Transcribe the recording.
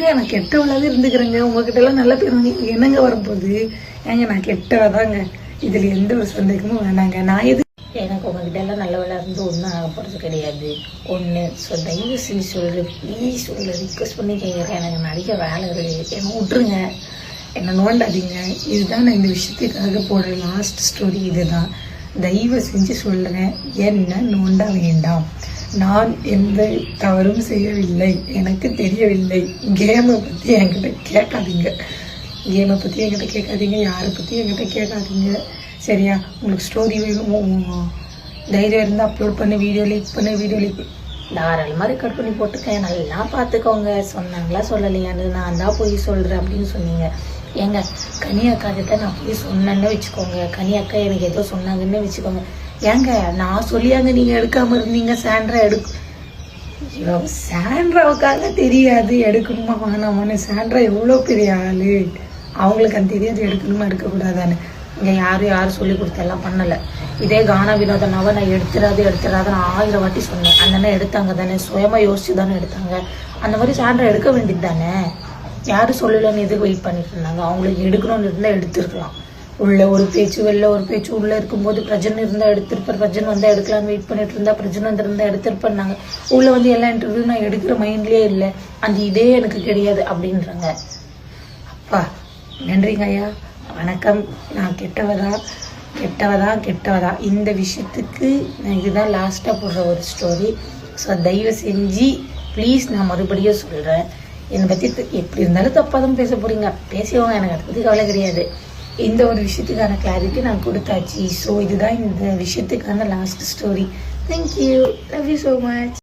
நான் கெட்டவளாவே இருந்துக்கிறேங்க. உங்ககிட்ட எல்லாம் நல்ல பேர் வாங்கி என்னங்க வரும்போது ஏங்க நான் கெட்டவதாங்க. இதுல எந்த ஒரு சந்தேகமும் வேணாங்க. நான் எது எனக்கு உங்ககிட்ட எல்லாம் நல்லவளா இருந்து ஒன்றும் ஆக போறது கிடையாது. ஒன்று தயவு செஞ்சு சொல்றேன், ப்ளீஸ் உங்களை ரிக்வஸ்ட் பண்ணி கேட்குறேன். எனக்கு நடிக்க வேலை இருக்குது, என்ன விட்டுருங்க, என்னை நோண்டாதீங்க. இதுதான் நான் இந்த விஷயத்துக்காக போடுற லாஸ்ட் ஸ்டோரி. இதுதான் தயவு செஞ்சு சொல்றேன், என்ன நோண்ட வேண்டாம். நான் எந்த தவறும் செய்யவில்லை, எனக்கு தெரியவில்லை. கேமை பற்றி என்கிட்ட கேட்காதீங்க, கேமை பற்றி என்கிட்ட கேட்காதீங்க, யாரை பற்றி என்கிட்ட கேட்காதீங்க. சரியா? உங்களுக்கு ஸ்டோரி வேணும், தைரியம் இருந்தால் அப்லோட் பண்ணி வீடியோ லீக் பண்ணி தாராளமாக ரெக்கார்ட் பண்ணி போட்டுக்கேன். நல்லா பார்த்துக்கோங்க. சொன்னாங்களா சொல்லலையான்னு நான் தான் போய் சொல்கிறேன் அப்படின்னு சொன்னீங்க. ஏங்க கனி அக்கா கிட்ட நான் போய் சொன்னேன்னு வச்சுக்கோங்க, கனி அக்கா எனக்கு ஏதோ சொன்னாங்கன்னு வச்சுக்கோங்க. ஏங்க நான் சொல்லியாங்க நீங்கள் எடுக்காமல் இருந்தீங்க. சாண்ட்ராவுக்காக தெரியாது எடுக்கணுமா வேணாமான்னு. சாண்ட்ரா எவ்வளோ பெரிய ஆள், அவங்களுக்கு அந்த தெரியாது எடுக்கணுமா எடுக்கக்கூடாதான்னு. இங்கே யாரும் சொல்லி கொடுத்தெல்லாம் பண்ணலை. இதே கானா வினோதனாவை நான் எடுத்துடாத நான் 1000 வாட்டி சொன்னேன். அந்த அண்ணன் எடுத்தாங்க தானே, சுயமாக யோசிச்சு தானே எடுத்தாங்க. அந்த மாதிரி சாண்ட்ரா எடுக்க வேண்டியது தானே. யாரும் சொல்லலைன்னு எதுக்கு வெயிட் பண்ணிட்டு இருந்தாங்க? அவங்களுக்கு எடுக்கணும்னு இருந்தால் எடுத்துருக்கலாம். உள்ள ஒரு பேச்சு வெளில ஒரு பேச்சு. உள்ளே இருக்கும்போது பிரஜன் இருந்தால் எடுத்திருப்பார், பிரஜன் வந்தால் எடுக்கலான்னு வெயிட் பண்ணிட்டு இருந்தா, பிரஜன் வந்துருந்தா எடுத்திருப்பாங்க. உள்ளே வந்து எல்லா இன்டர்வியூ நான் எடுக்கிற மைண்ட்லேயே இல்லை, அந்த இதே எனக்கு கிடையாது அப்படின்றாங்க. அப்பா நன்றிங்க ஐயா, வணக்கம். நான் கெட்டவதா இந்த விஷயத்துக்கு நான் இதுதான் லாஸ்ட்டாக போடுற ஒரு ஸ்டோரி. ஸோ தயவு செஞ்சு ப்ளீஸ் நான் மறுபடியும் சொல்கிறேன், என்னை பற்றி எப்படி இருந்தாலும் தப்பாக தான் பேச போகிறீங்க, பேசுவாங்க, எனக்கு அதை பற்றி கவலை கிடையாது. இந்த ஒரு விஷயத்துக்கான கிளாரிட்டி நான் கொடுத்தாச்சு. ஸோ இதுதான் இந்த விஷயத்துக்கான last story. Thank you, love you so much.